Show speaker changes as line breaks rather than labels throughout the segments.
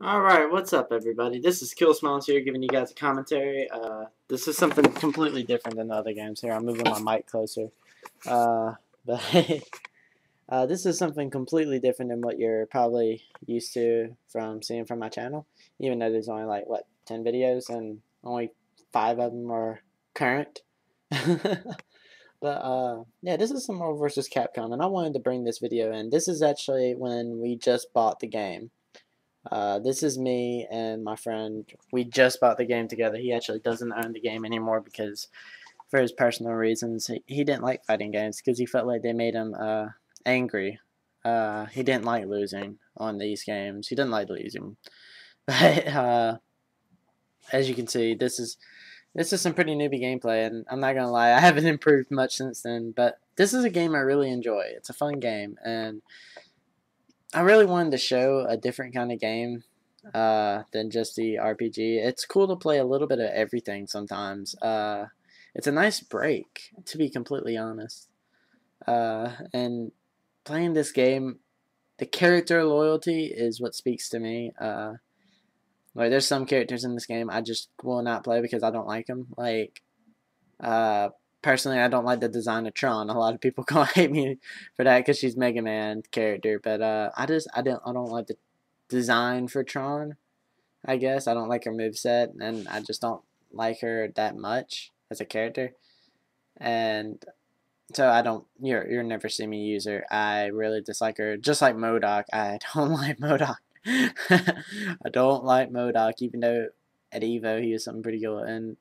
Alright, what's up everybody? This is Kill Smiles here giving you guys a commentary. This is something completely different than the other games here. I'm moving my mic closer. But this is something completely different than what you're probably used to from seeing from my channel. Even though there's only like, what, 10 videos and only 5 of them are current. But yeah, this is some Marvel vs. Capcom, and I wanted to bring this video in. This is actually when we just bought the game. This is me and my friend. We just bought the game together. He actually doesn't own the game anymore because, for his personal reasons, he didn't like fighting games because he felt like they made him angry. He didn't like losing on these games. He didn't like losing. But as you can see, this is some pretty newbie gameplay, and I'm not gonna lie, I haven't improved much since then. But this is a game I really enjoy. It's a fun game, and I really wanted to show a different kind of game than just the RPG. It's cool to play a little bit of everything sometimes. It's a nice break, to be completely honest. And playing this game, the character loyalty is what speaks to me. Like, there's some characters in this game I just will not play because I don't like them. Like, personally, I don't like the design of Tron. A lot of people gonna hate me for that because she's Mega Man character, but I don't like the design for Tron. I guess I don't like her moveset, and I just don't like her that much as a character. And so I don't. You'll never see me use her. I really dislike her. Just like MODOK, I don't like MODOK. I don't like MODOK, even though at Evo he was something pretty cool. And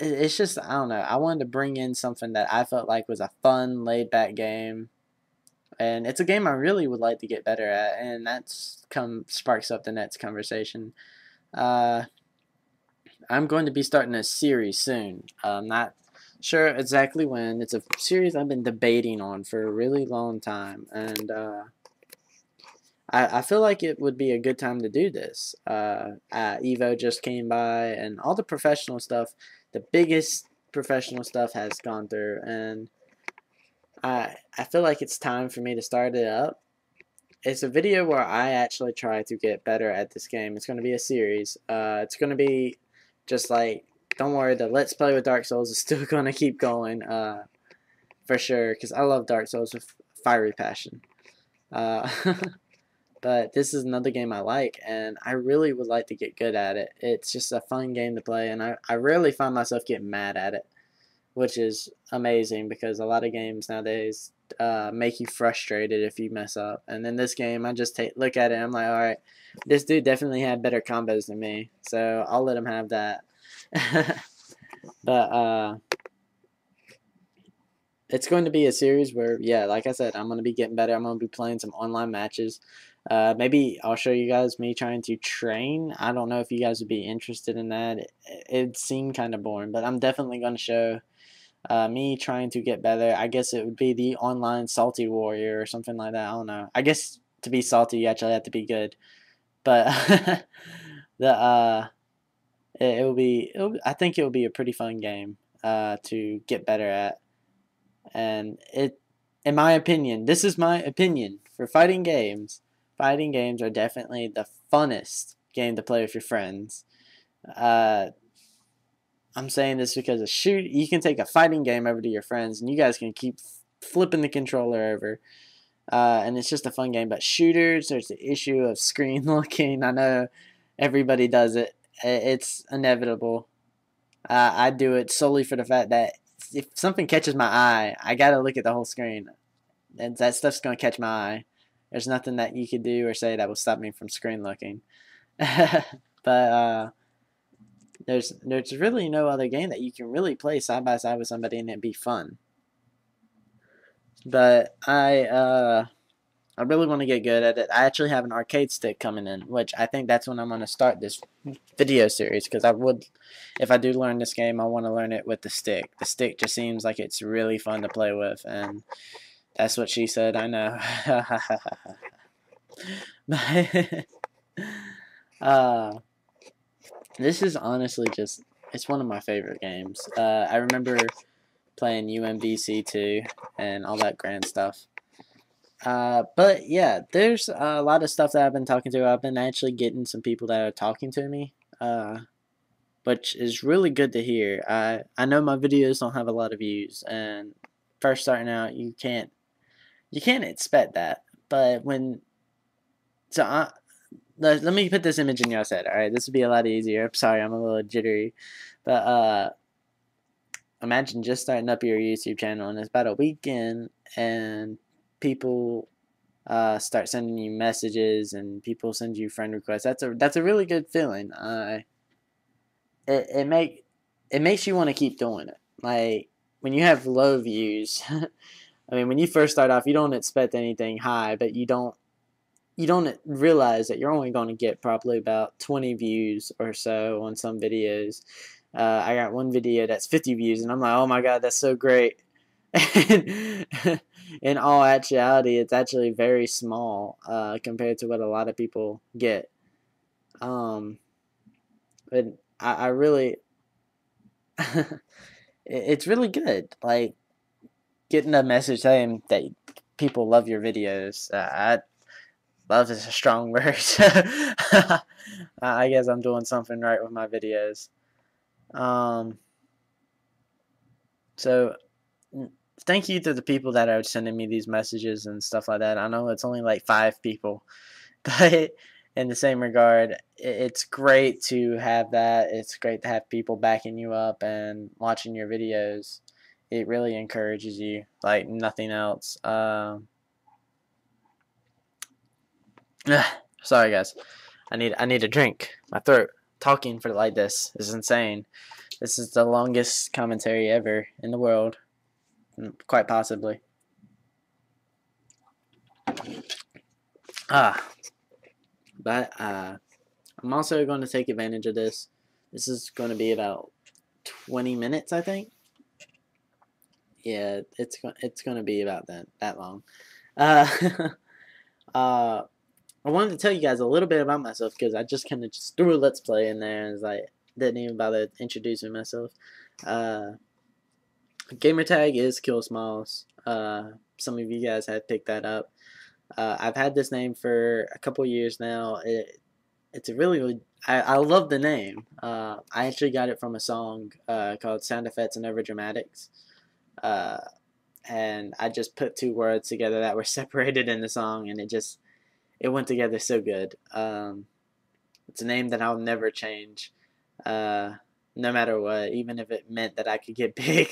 it's just, I don't know. I wanted to bring in something that I felt like was a fun, laid back game. And it's a game I really would like to get better at, and that's sparks up the next conversation. Uh, I'm going to be starting a series soon. I'm not sure exactly when. It's a series I've been debating on for a really long time, and I feel like it would be a good time to do this. Evo just came by, and all the professional stuff, the biggest professional stuff has gone through, and I feel like it's time for me to start it up. It's a video where I actually try to get better at this game. It's going to be a series. It's going to be just like, don't worry, the Let's Play with Dark Souls is still going to keep going, for sure, because I love Dark Souls with fiery passion. But this is another game I like, and I really would like to get good at it. It's just a fun game to play, and I rarely find myself getting mad at it, which is amazing because a lot of games nowadays make you frustrated if you mess up. And in this game, I just look at it and I'm like, alright, this dude definitely had better combos than me, so I'll let him have that. But it's going to be a series where, yeah, like I said, I'm going to be getting better. I'm going to be playing some online matches. Maybe I'll show you guys me trying to train. I don't know if you guys would be interested in that. It seemed kind of boring, but I'm definitely going to show me trying to get better. I guess it would be the online salty warrior or something like that. I don't know. I guess to be salty, you actually have to be good. But the I think it will be a pretty fun game to get better at. And in my opinion, this is my opinion for fighting games. Fighting games are definitely the funnest game to play with your friends. I'm saying this because you can take a fighting game over to your friends, and you guys can keep flipping the controller over, and it's just a fun game. But shooters, there's the issue of screen looking. I know everybody does it. It's inevitable. I do it solely for the fact that if something catches my eye, I gotta look at the whole screen, and that stuff's gonna catch my eye. There's nothing that you could do or say that will stop me from screen looking. But there's really no other game that you can really play side by side with somebody and it'd be fun. But I really want to get good at it. I actually have an arcade stick coming in, which I think that's when I'm going to start this video series, because if I do learn this game, I want to learn it with the stick. The stick just seems like it's really fun to play with, and that's what she said, I know. This is honestly just, it's one of my favorite games. I remember playing UMVC3 and all that grand stuff. But yeah, there's a lot of stuff that I've been talking to. I've been actually getting some people that are talking to me, which is really good to hear. I know my videos don't have a lot of views, and first starting out, you can't expect that. But when so I, let me put this image in your head. All right, this would be a lot easier. I'm sorry, I'm a little jittery, but imagine just starting up your YouTube channel and it's about a weekend, and people start sending you messages and people send you friend requests. That's a really good feeling. It makes you want to keep doing it. Like when you have low views, I mean, when you first start off, you don't expect anything high, but you don't realize that you're only going to get probably about 20 views or so on some videos. I got one video that's 50 views, and I'm like, oh my god, that's so great. And in all actuality, it's actually very small compared to what a lot of people get. Um, but I really, it's really good. Like getting a message saying that people love your videos. Love is a strong word. I guess I'm doing something right with my videos. Um, so thank you to the people that are sending me these messages and stuff like that. I know it's only like 5 people, but in the same regard, it's great to have that. It's great to have people backing you up and watching your videos. It really encourages you like nothing else. Sorry guys, I need a drink. My throat talking for like this is insane. This is the longest commentary ever in the world, quite possibly. Ah, but I'm also going to take advantage of this. This is going to be about 20 minutes, I think. Yeah, it's going to be about that long. Uh, uh, I wanted to tell you guys a little bit about myself because I just kind of just threw a let's play in there and was like didn't even bother introducing myself. Uh, gamer tag is Kill Smiles. Some of you guys have picked that up. I've had this name for a couple years now. It's a really I love the name. I actually got it from a song called Sound Effects and Over Dramatics. Uh, and I just put two words together that were separated in the song, and it went together so good. It's a name that I'll never change, uh, no matter what. Even if it meant that I could get big,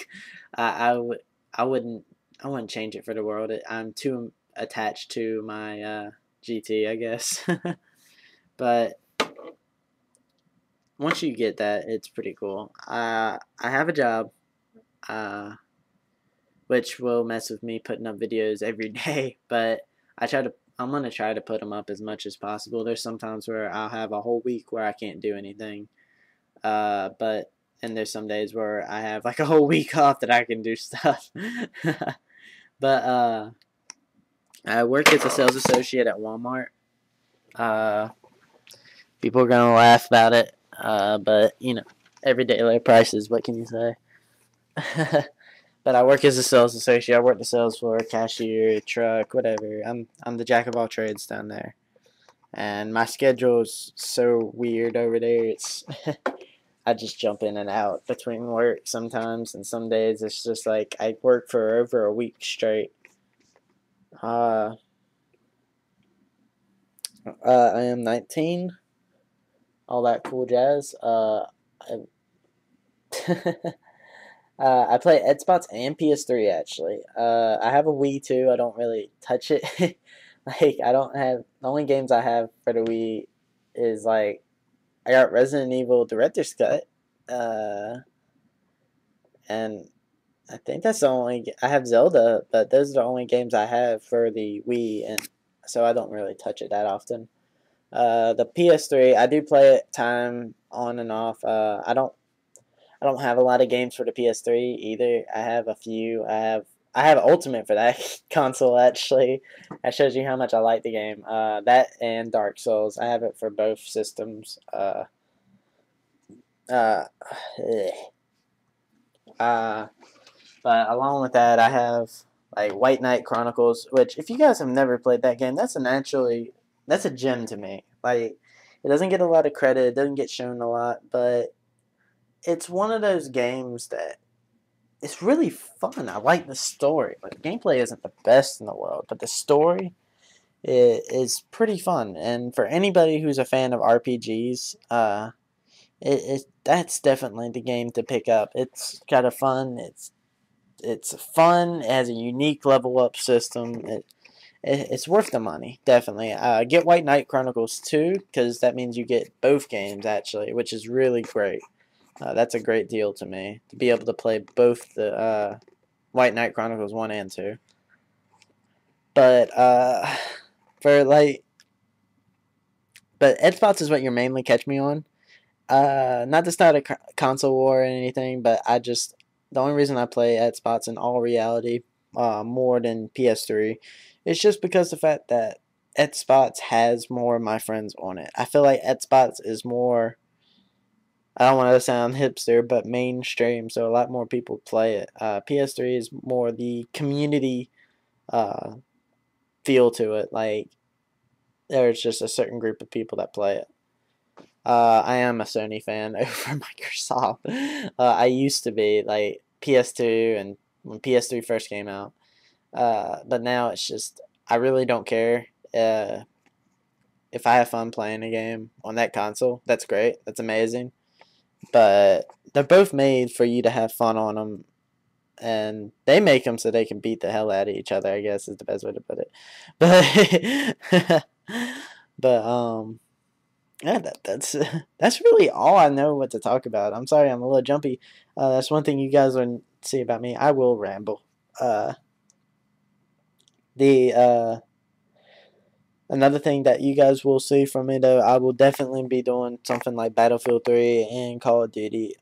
I would I wouldn't I wouldn't change it for the world. I'm too attached to my GT, I guess. But once you get that, it's pretty cool. I have a job, uh, which will mess with me putting up videos every day, but I'm gonna try to put them up as much as possible. There's sometimes where I'll have a whole week where I can't do anything, but and there's some days where I have like a whole week off that I can do stuff. But I work as a sales associate at Walmart. Uh, People are gonna laugh about it, but everyday low prices. What can you say? But I work as a sales associate. I work the sales floor, cashier, truck, whatever. I'm the jack of all trades down there, and my schedule's so weird over there. It's I just jump in and out between work sometimes, and some days it's just like I work for over a week straight. I am 19. All that cool jazz. I, I play Xbox and PS3 actually. I have a Wii too. I don't really touch it. Like I don't have the only games I have for the Wii is like I got Resident Evil Director's Cut, and I think that's the only. I have Zelda, but those are the only games I have for the Wii, and so I don't really touch it that often. The PS3, I do play it time on and off. I don't have a lot of games for the PS3 either. I have a few. I have Ultimate for that console actually. That shows you how much I like the game. That and Dark Souls. I have it for both systems. Uh, uh, but along with that, I have like White Knight Chronicles, which if you guys have never played that game, that's a gem to me. Like, it doesn't get a lot of credit, it doesn't get shown a lot, but it's one of those games that it's really fun. I like the story. Like, gameplay isn't the best in the world, but the story is pretty fun. And for anybody who's a fan of RPGs, that's definitely the game to pick up. It's got a fun. It's fun. It has a unique level up system. It's worth the money, definitely. Get White Knight Chronicles 2, because that means you get both games, actually, which is really great. That's a great deal to me, to be able to play both the White Knight Chronicles 1 and 2. But, for, like, but Xbox is what you mainly catch me on. Not to start a console war or anything, but the only reason I play Xbox in all reality more than PS3 is just because the fact that Xbox has more of my friends on it. I feel like Xbox is more, I don't want to sound hipster, but mainstream, so a lot more people play it. PS3 is more the community feel to it. Like, there's just a certain group of people that play it. I am a Sony fan over Microsoft. I used to be, like, PS2 and when PS3 first came out. But now it's just, I really don't care. If I have fun playing a game on that console, that's great. That's amazing. But they're both made for you to have fun on them. And they make them so they can beat the hell out of each other, I guess is the best way to put it. But yeah, that's really all I know what to talk about. I'm sorry, I'm a little jumpy. That's one thing you guys wouldn't see about me. I will ramble. Another thing that you guys will see from me, though, I will definitely be doing something like Battlefield 3 and Call of Duty.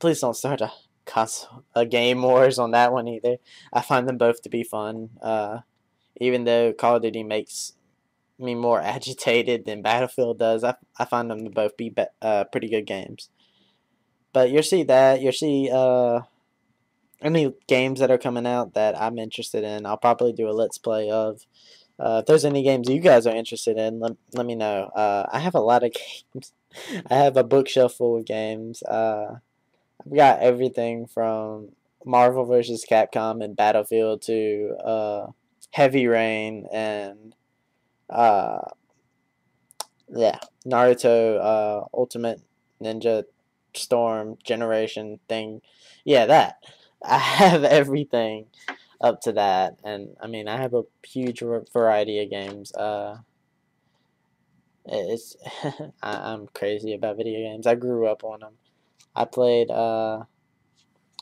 Please don't start a game wars on that one either. I find them both to be fun. Even though Call of Duty makes me more agitated than Battlefield does, I find them to both be pretty good games. But you'll see any games that are coming out that I'm interested in, I'll probably do a Let's Play of. If there's any games you guys are interested in, let me know. I have a lot of games. I have a bookshelf full of games. I've got everything from Marvel vs. Capcom and Battlefield to Heavy Rain and yeah, Naruto Ultimate Ninja Storm Generation thing. Yeah, that. I have everything up to that, and I mean, I have a huge variety of games. It's I'm crazy about video games. I grew up on them. I played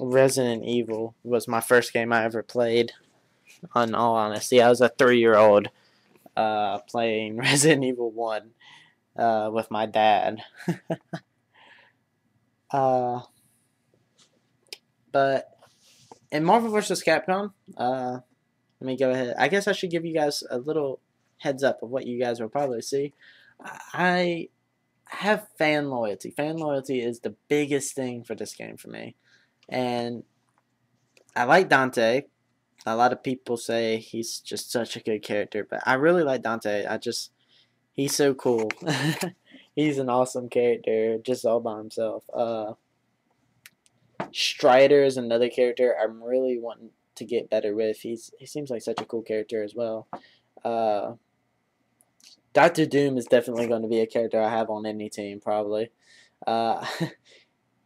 Resident Evil was my first game I ever played. In all honesty, I was a 3-year-old playing Resident Evil 1 with my dad. But in Marvel vs. Capcom, let me go ahead. I guess I should give you guys a little heads up of what you guys will probably see. I have fan loyalty. Fan loyalty is the biggest thing for this game for me. And I like Dante. A lot of people say he's just such a good character, but I really like Dante. He's so cool. He's an awesome character, just all by himself. Strider is another character I'm really wanting to get better with. He seems like such a cool character as well. Dr. Doom is definitely going to be a character I have on any team, probably.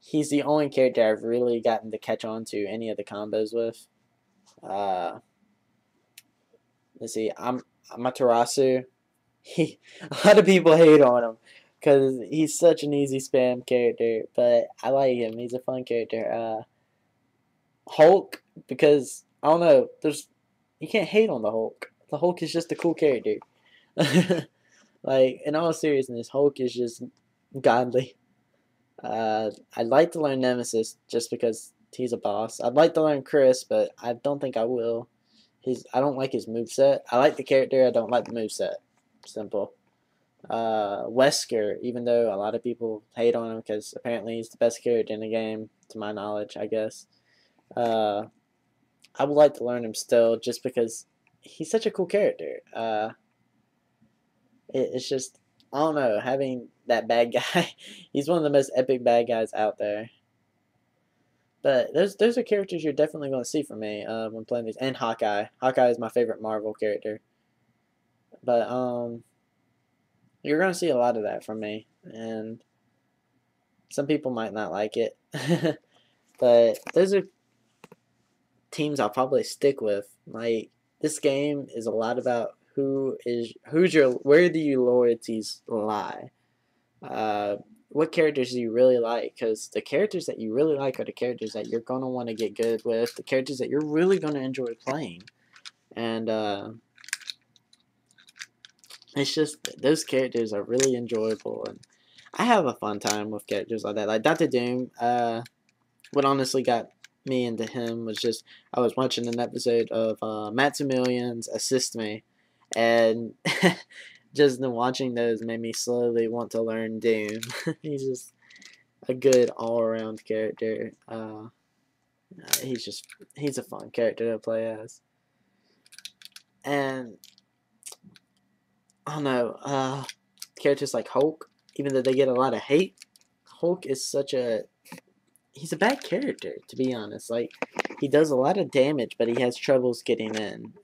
He's the only character I've really gotten to catch on to any of the combos with. Let's see, Amaterasu. A lot of people hate on him because he's such an easy spam character, but I like him. He's a fun character. Hulk, because I don't know, you can't hate on the Hulk. The Hulk is just a cool character. Like, in all seriousness, Hulk is just godly. I'd like to learn Nemesis just because he's a boss. I'd like to learn Chris, but I don't think I will. I don't like his moveset. I like the character, I don't like the moveset. Simple. Wesker, even though a lot of people hate on him because apparently he's the best character in the game, to my knowledge, I guess. I would like to learn him still, just because he's such a cool character. It's just, I don't know, having that bad guy. He's one of the most epic bad guys out there. But those are characters you're definitely going to see from me when playing these. And Hawkeye. Hawkeye is my favorite Marvel character. But you're going to see a lot of that from me, and some people might not like it. But those are teams I'll probably stick with. Like, this game is a lot about where do your loyalties lie. What characters do you really like? Because the characters that you really like are the characters that you're gonna want to get good with, the characters that you're really gonna enjoy playing, and it's just those characters are really enjoyable, and I have a fun time with characters like that. Like Dr. Doom, what honestly got me into him was just I was watching an episode of Maximilian's Assist Me, and just watching those made me slowly want to learn Doom. He's just a good all-around character. He's a fun character to play as, and I don't know, characters like Hulk, even though they get a lot of hate, Hulk is he's a bad character, to be honest. Like, he does a lot of damage, but he has troubles getting in.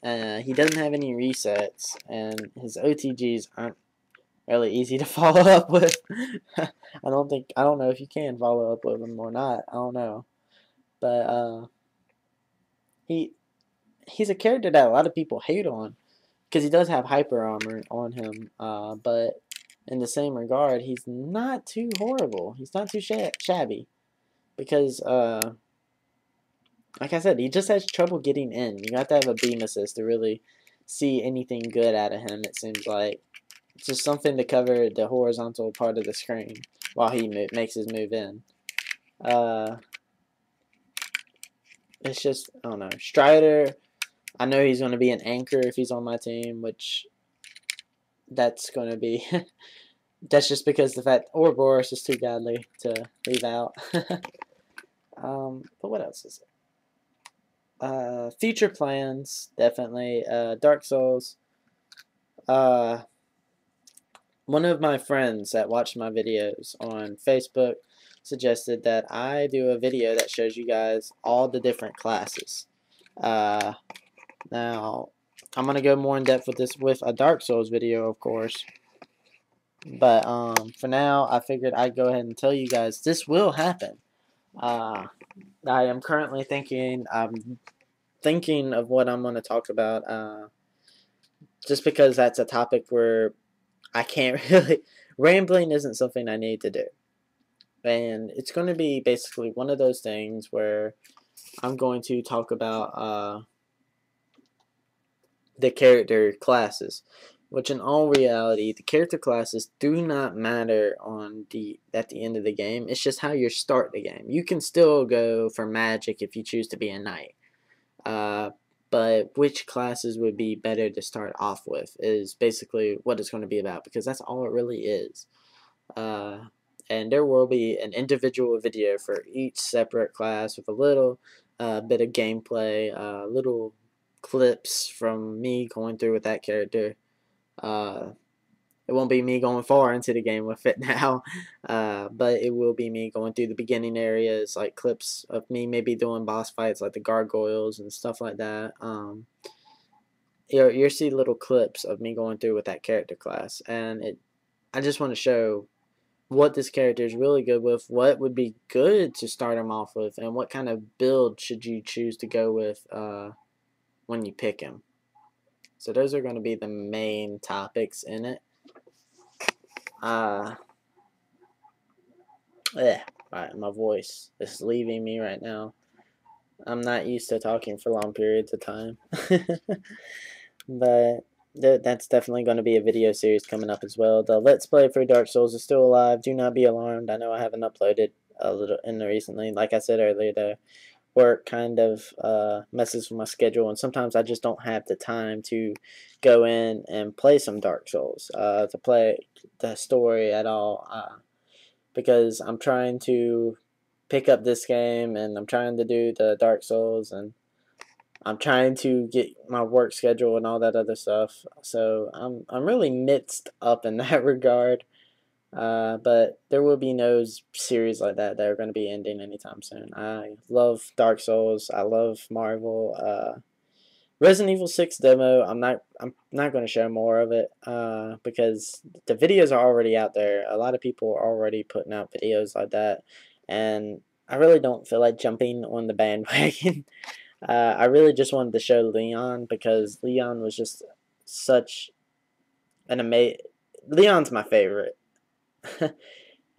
He doesn't have any resets, and his OTGs aren't really easy to follow up with. I don't know if you can follow up with him or not. I don't know. But he's a character that a lot of people hate on, because he does have hyper armor on him. But in the same regard, he's not too horrible. He's not too shabby, because like I said, he just has trouble getting in. You have to have a beam assist to really see anything good out of him. It seems like it's just something to cover the horizontal part of the screen while he makes his move in. It's just, I don't know. Strider, I know he's going to be an anchor if he's on my team, which that's going to be. That's just because the fact Ouroboros is too godly to leave out. But what else is there? Future plans, definitely. Dark Souls. One of my friends that watched my videos on Facebook suggested that I do a video that shows you guys all the different classes. Now, I'm going to go more in depth with this with a Dark Souls video, of course. But for now, I figured I'd go ahead and tell you guys this will happen. I am currently thinking of what I'm going to talk about, just because that's a topic where I can't really, rambling isn't something I need to do, and it's going to be basically one of those things where I'm going to talk about the character classes, which in all reality, the character classes do not matter at the end of the game. It's just how you start the game. You can still go for magic if you choose to be a knight. But which classes would be better to start off with is basically what it's going to be about, because that's all it really is. And there will be an individual video for each separate class with a little bit of gameplay, little clips from me going through with that character. It won't be me going far into the game with it now, but it will be me going through the beginning areas, like clips of me maybe doing boss fights like the gargoyles and stuff like that. You'll see little clips of me going through with that character class, and I just want to show what this character is really good with, what would be good to start him off with, and what kind of build should you choose to go with when you pick him. So those are going to be the main topics in it. Alright, my voice is leaving me right now. I'm not used to talking for long periods of time. But that's definitely going to be a video series coming up as well. The Let's Play for Dark Souls is still alive. Do not be alarmed. I know I haven't uploaded a little recently. Like I said earlier, the work kind of messes with my schedule, and sometimes I just don't have the time to go in and play some Dark Souls, to play the story at all, because I'm trying to pick up this game and I'm trying to do the Dark Souls, and I'm trying to get my work schedule and all that other stuff. So I'm really mixed up in that regard. But there will be no series like that are going to be ending anytime soon. I love Dark Souls. I love Marvel. Resident Evil 6 demo. I'm not going to share more of it because the videos are already out there. A lot of people are already putting out videos like that, and I really don't feel like jumping on the bandwagon. I really just wanted to show Leon because Leon was just such an amazing. Leon's my favorite.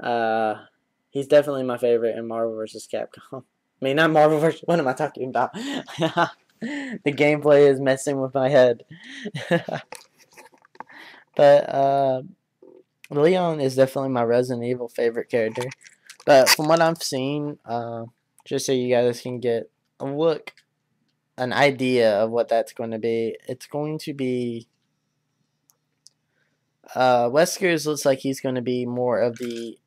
uh, he's definitely my favorite in Marvel vs. Capcom. I mean, not Marvel vs. What am I talking about? The gameplay is messing with my head. But Leon is definitely my Resident Evil favorite character. But from what I've seen, just so you guys can get a look, an idea of what that's going to be, it's going to be Wesker's looks like he's going to be more of the.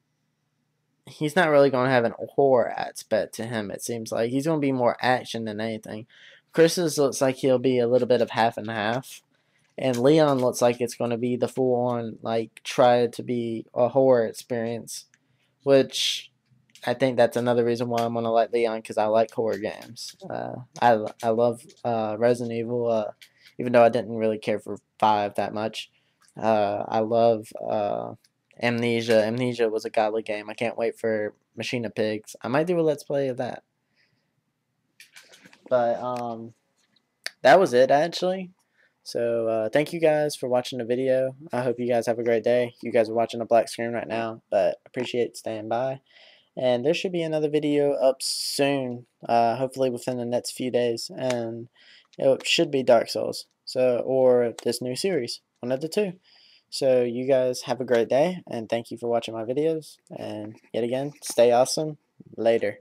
He's not really going to have an horror aspect to him, it seems like. He's going to be more action than anything. Chris's looks like he'll be a little bit of half and half. And Leon looks like it's going to be the full-on, like, try to be a horror experience. Which, I think that's another reason why I'm going to like Leon, because I like horror games. I love Resident Evil, even though I didn't really care for 5 that much. I love Amnesia. Amnesia was a godly game. I can't wait for Machine of Pigs. I might do a Let's Play of that. But that was it, actually. So thank you guys for watching the video. I hope you guys have a great day. You guys are watching a black screen right now, but appreciate staying by. And there should be another video up soon, hopefully within the next few days. And it should be Dark Souls, or this new series, one of the two. So you guys have a great day, and thank you for watching my videos. And yet again, stay awesome. Later.